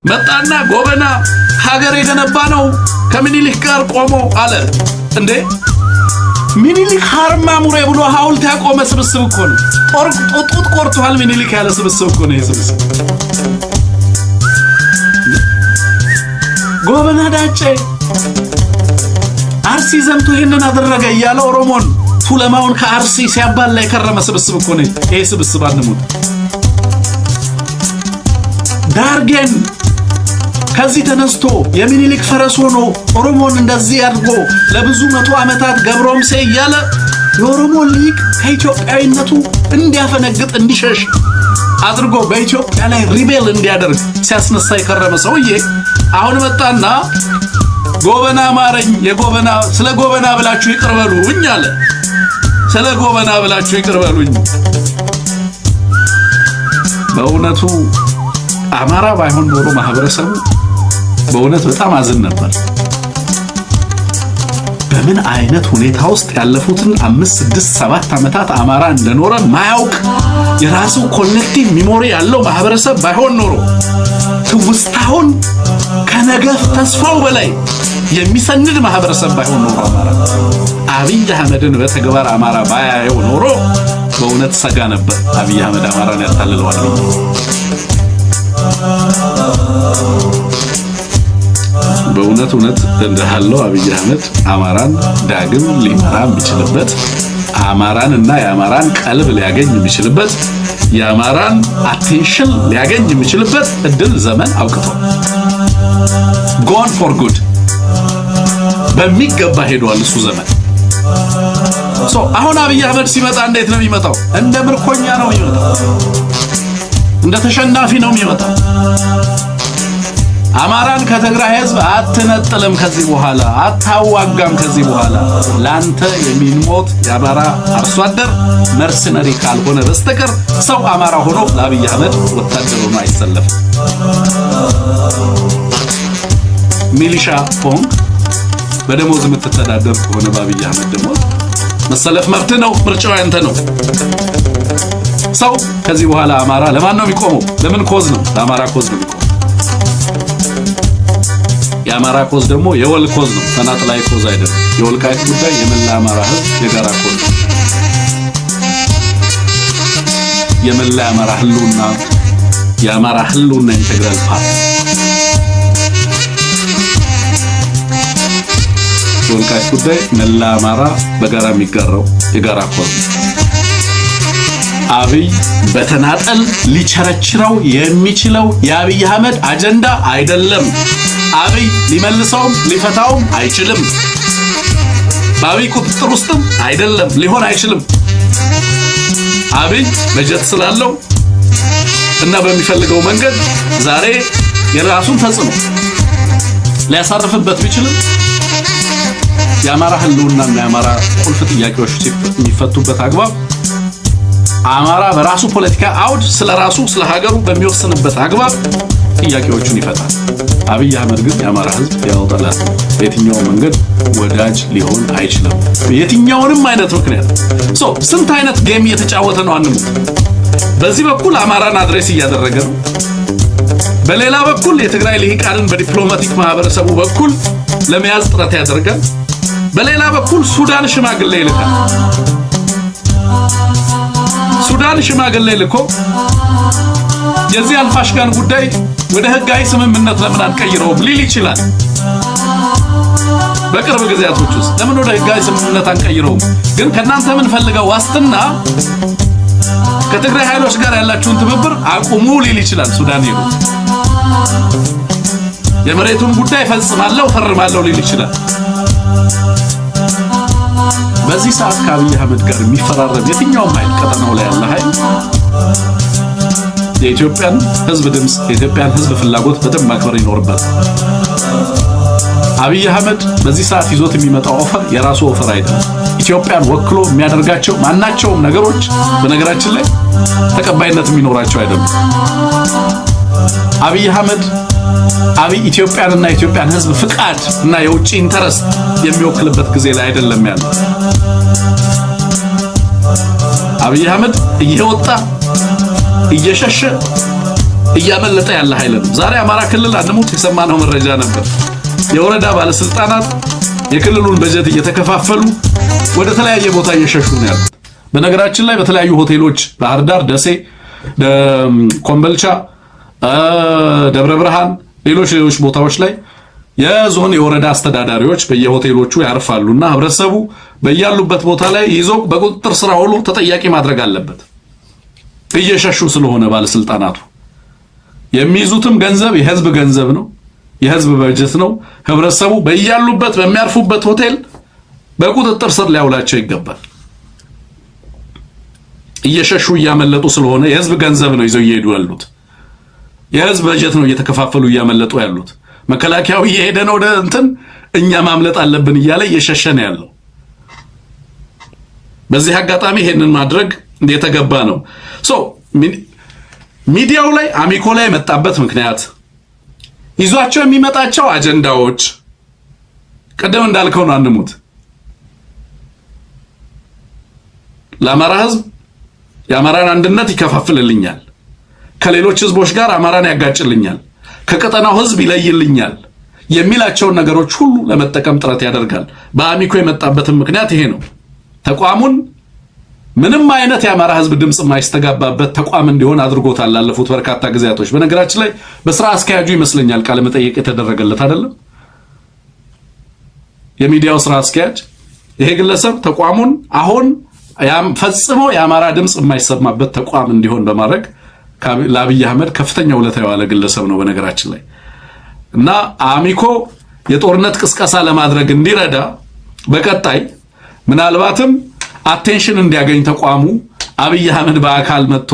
መጣና ጎበና ሀገር የገነባ ነው ከምኒልክ ጋር ቆሞ አለ እንዴ ምኒልክ ሀርማሙሬ ብሎ ሐውልት ያቆመ ስብስብ እኮ ነው ጦጥ ቆርጧል ምኒልክ ያለ ስብስብ እኮ ነው የስብስብ ጎበና ዳጬ አርሲ ዘምቶ ይሄንን አደረገ ያለ ኦሮሞን ቱለማውን ከአርሲ ሲያባላ የከረመ ስብስብ እኮ ነው ይሄ ስብስብ አንሙት ዳርጌን ከዚህ ተነስቶ የሚኒሊክ ፈረስ ሆኖ ኦሮሞን እንደዚህ አድርጎ ለብዙ መቶ ዓመታት ገብሮምሴ ያለ የኦሮሞ ሊቅ ከኢትዮጵያዊነቱ እንዲያፈነግጥ እንዲሸሽ አድርጎ በኢትዮጵያ ላይ ሪቤል እንዲያደርግ ሲያስነሳ የከረመ ሰውዬ አሁን መጣና ጎበና ማረኝ የጎበና ስለ ጎበና ብላችሁ ይቅርበሉኝ አለ ስለ ጎበና ብላችሁ ይቅርበሉኝ በእውነቱ አማራ ባይሆን ኖሮ ማህበረሰቡ በእውነት በጣም አዝን ነበር በምን አይነት ሁኔታ ውስጥ ያለፉትን 5 6 7 ዓመታት አማራ እንደኖረ ማያውቅ የራሱ ኮሌክቲቭ ሚሞሪ ያለው ማህበረሰብ ባይሆን ኖሮ ትውስታውን ከነገፍ ተስፋው በላይ የሚሰንድ ማህበረሰብ ባይሆን ኖሮ አማራ አብይ አህመድን በተግባር አማራ ባያየው ኖሮ በእውነት ሰጋ ነበር አብይ አህመድ አማራን ያታልለዋል በእውነት እንደሃለው አብይ አህመድ አማራን ዳግም ሊመራ የሚችልበት አማራንና የአማራን ቀልብ ሊያገኝ የሚችልበት የአማራን አቴንሽን ሊያገኝ የሚችልበት እድል ዘመን አውቅቷል gone for good በሚገባ ሄዷል እሱ ዘመን አሁን አብይ አህመድ ሲመጣ እንዴት ነው የሚመጣው እንደ ምርኮኛ ነው የሚመጣው እንደ ተሸናፊ ነው የሚመጣው አማራን ከትግራይ ህዝብ አትነጥልም ከዚህ በኋላ አታዋጋም ከዚህ በኋላ ላንተ የሚሞት የአማራ አርሶ አደር መርሰነሪ ካልሆነ በስተቀር ሰው አማራ ሆኖ ለአብይ አህመድ ወታደር ሆኖ አይሰለፍ ሚሊሻ ሆንክ በደሞዝ የምትተዳደር ከሆነ በአብይ አህመድ ደሞዝ መሰለፍ መብት ነው ምርጫው ያንተ ነው ሰው ከዚህ በኋላ አማራ ለማን ነው የሚቆመው ለምን ኮዝ ነው ለአማራ ኮዝ ነው የሚቆመው የአማራ ኮዝ ደግሞ የወል ኮዝ ነው ተናጥላይ ኮዝ አይደለም የወልቃይት ጉዳይ የመላ አማራ ህዝብ የጋራ ኮዝ የመላ አማራ ህልውና የአማራ ህልውና ኢንተግራል ፓርት የወልቃይት ጉዳይ መላ አማራ በጋራ የሚጋራው የጋራ ኮዝ አብይ በተናጠል ሊቸረችረው የሚችለው የአብይ አህመድ አጀንዳ አይደለም አብይ ሊመልሰውም ሊፈታውም አይችልም በአብይ ቁጥጥር ውስጥም አይደለም ሊሆን አይችልም አብይ በጀት ስላለው እና በሚፈልገው መንገድ ዛሬ የራሱን ተጽዕኖ ሊያሳርፍበት ቢችልም የአማራ ህልውናና የአማራ ቁልፍ ጥያቄዎች የሚፈቱበት አግባብ አማራ በራሱ ፖለቲካ አውድ ስለራሱ ስለ ሀገሩ በሚወስንበት አግባብ ጥያቄዎቹን ይፈታል አብይ አህመድ ግን የአማራ ህዝብ ያወጣላት በየትኛው መንገድ ወዳጅ ሊሆን አይችልም በየትኛውንም አይነት ምክንያት ስንት አይነት ጌም እየተጫወተ ነው አንሙ በዚህ በኩል አማራን አድሬስ እያደረገ ነው በሌላ በኩል የትግራይ ልሂቃንን በዲፕሎማቲክ ማህበረሰቡ በኩል ለመያዝ ጥረት ያደርጋል በሌላ በኩል ሱዳን ሽማግሌ ይልካል ሱዳን ሽማግሌ ልኮ የዚህ አልፋሽጋን ጉዳይ ወደ ህጋዊ ስምምነት ለምን አንቀይረውም ሊል ይችላል በቅርብ ጊዜያቶች ውስጥ ለምን ወደ ህጋዊ ስምምነት አንቀይረውም ግን ከናንተ ምን ፈልገው ዋስትና ከትግራይ ኃይሎች ጋር ያላችሁን ትብብር አቁሙ ሊል ይችላል ሱዳን ይሉ የመሬቱን ጉዳይ ፈርማለሁ ሊል ይችላል በዚህ ሰዓት ከአብይ አህመድ ጋር የሚፈራረም የትኛውም ኃይል ቀጠናው ላይ ያለ ኃይል የኢትዮጵያን ህዝብ ድምጽ የኢትዮጵያን ህዝብ ፍላጎት በደንብ ማክበር ይኖርበታል አብይ አህመድ በዚህ ሰዓት ይዞት የሚመጣው ኦፈር የራሱ ኦፈር አይደለም ኢትዮጵያን ወክሎ የሚያደርጋቸው ማናቸውም ነገሮች በነገራችን ላይ ተቀባይነት የሚኖራቸው አይደለም አብይ አህመድ ኢትዮጵያንና ኢትዮጵያን ህዝብ ፍቃድ እና የውጭ ኢንተረስት የሚወክልበት ጊዜ ላይ አይደለም ያለው አብይ አህመድ እየወጣ እየሸሸ እያመለጠ ያለ ኃይል ነው። ዛሬ አማራ ክልል አንሙት የሰማነው መረጃ ነበር። የወረዳ ባለስልጣናት የክልሉን በጀት እየተከፋፈሉ ወደ ተለያየ ቦታ እየሸሹ ነው ያሉት። በነገራችን ላይ በተለያዩ ሆቴሎች ባህር ዳር፣ ደሴ፣ ኮምቦልቻ፣ ደብረ ብርሃን፣ ሌሎች ቦታዎች ላይ የዞን የወረዳ አስተዳዳሪዎች በየሆቴሎቹ ያርፋሉና ህብረተሰቡ በያሉበት ቦታ ላይ ይዞ በቁጥጥር ስር አውሎ ተጠያቂ ማድረግ አለበት። እየሸሹ ስለሆነ ባለስልጣናቱ የሚይዙትም ገንዘብ የህዝብ ገንዘብ ነው፣ የህዝብ በጀት ነው። ህብረተሰቡ በያሉበት በሚያርፉበት ሆቴል በቁጥጥር ስር ሊያውላቸው ይገባል። እየሸሹ እያመለጡ ስለሆነ የህዝብ ገንዘብ ነው ይዘው እየሄዱ ያሉት። የህዝብ በጀት ነው እየተከፋፈሉ እያመለጡ ያሉት። መከላከያው እየሄደ ነው ወደ እንትን እኛ ማምለጥ አለብን እያለ እየሸሸ ነው ያለው። በዚህ አጋጣሚ ይሄንን ማድረግ የተገባ ነው። ሚዲያው ላይ አሚኮ ላይ መጣበት ምክንያት ይዟቸው የሚመጣቸው አጀንዳዎች ቀደም እንዳልከው ነው። አንሙት ለአማራ ህዝብ የአማራን አንድነት ይከፋፍልልኛል፣ ከሌሎች ህዝቦች ጋር አማራን ያጋጭልኛል፣ ከቀጠናው ህዝብ ይለይልኛል የሚላቸውን ነገሮች ሁሉ ለመጠቀም ጥረት ያደርጋል። በአሚኮ የመጣበትም ምክንያት ይሄ ነው። ተቋሙን ምንም አይነት የአማራ ህዝብ ድምጽ የማይስተጋባበት ተቋም እንዲሆን አድርጎታል ላለፉት በርካታ ጊዜያቶች። በነገራችን ላይ በስራ አስኪያጁ ይመስለኛል ቃለ መጠይቅ የተደረገለት አይደለም? የሚዲያው ስራ አስኪያጅ ይሄ ግለሰብ ተቋሙን አሁን ፈጽሞ የአማራ ድምጽ የማይሰማበት ተቋም እንዲሆን በማድረግ ለአብይ አህመድ ከፍተኛ ውለታ የዋለ ግለሰብ ነው በነገራችን ላይ። እና አሚኮ የጦርነት ቅስቀሳ ለማድረግ እንዲረዳ በቀጣይ ምናልባትም አቴንሽን እንዲያገኝ ተቋሙ አብይ አህመድ በአካል መጥቶ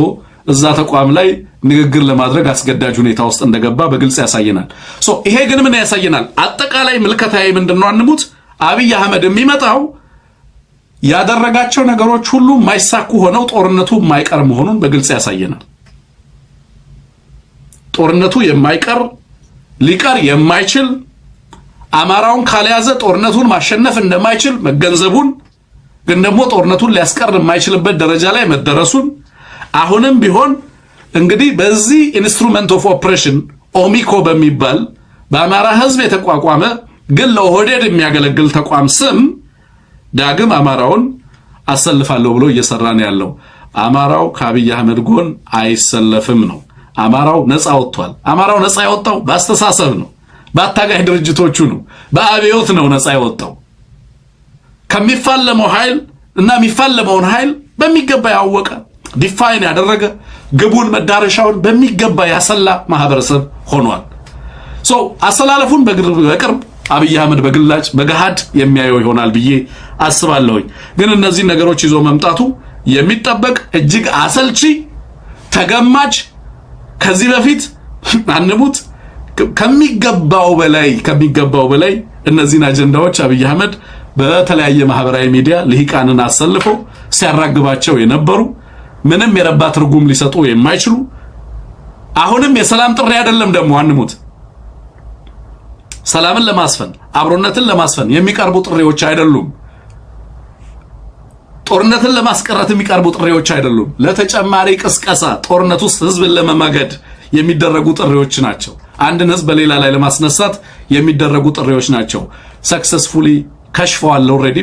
እዛ ተቋም ላይ ንግግር ለማድረግ አስገዳጅ ሁኔታ ውስጥ እንደገባ በግልጽ ያሳየናል። ይሄ ግን ምን ያሳየናል? አጠቃላይ ምልከታዬ ምንድነው? አንሙት አብይ አህመድ የሚመጣው ያደረጋቸው ነገሮች ሁሉ ማይሳኩ ሆነው ጦርነቱ የማይቀር መሆኑን በግልጽ ያሳየናል። ጦርነቱ የማይቀር ሊቀር የማይችል አማራውን ካልያዘ ጦርነቱን ማሸነፍ እንደማይችል መገንዘቡን ግን ደግሞ ጦርነቱን ሊያስቀር የማይችልበት ደረጃ ላይ መደረሱን አሁንም ቢሆን እንግዲህ በዚህ ኢንስትሩመንት ኦፍ ኦፕሬሽን ኦሚኮ በሚባል በአማራ ህዝብ የተቋቋመ ግን ለኦህዴድ የሚያገለግል ተቋም ስም ዳግም አማራውን አሰልፋለሁ ብሎ እየሰራ ነው ያለው። አማራው ከአብይ አህመድ ጎን አይሰለፍም ነው። አማራው ነፃ ወጥቷል። አማራው ነፃ የወጣው በአስተሳሰብ ነው፣ በአታጋይ ድርጅቶቹ ነው፣ በአብዮት ነው ነፃ የወጣው። ከሚፋለመው ኃይል እና የሚፋለመውን ኃይል በሚገባ ያወቀ ዲፋይን ያደረገ ግቡን መዳረሻውን በሚገባ ያሰላ ማህበረሰብ ሆኗል። አሰላለፉን በቅርብ አብይ አህመድ በግላጭ በገሃድ የሚያየው ይሆናል ብዬ አስባለሁኝ። ግን እነዚህ ነገሮች ይዞ መምጣቱ የሚጠበቅ እጅግ አሰልቺ ተገማች ከዚህ በፊት አንሙት ከሚገባው በላይ እነዚህን አጀንዳዎች አብይ አህመድ በተለያየ ማህበራዊ ሚዲያ ልሂቃንን አሰልፎ ሲያራግባቸው የነበሩ ምንም የረባ ትርጉም ሊሰጡ የማይችሉ አሁንም የሰላም ጥሪ አይደለም ደግሞ አንሙት ሰላምን ለማስፈን አብሮነትን ለማስፈን የሚቀርቡ ጥሪዎች አይደሉም። ጦርነትን ለማስቀረት የሚቀርቡ ጥሪዎች አይደሉም። ለተጨማሪ ቅስቀሳ ጦርነት ውስጥ ህዝብን ለመማገድ የሚደረጉ ጥሪዎች ናቸው። አንድን ህዝብ በሌላ ላይ ለማስነሳት የሚደረጉ ጥሪዎች ናቸው። ሰክሰስፉሊ ከሽፈዋል ኦልሬዲ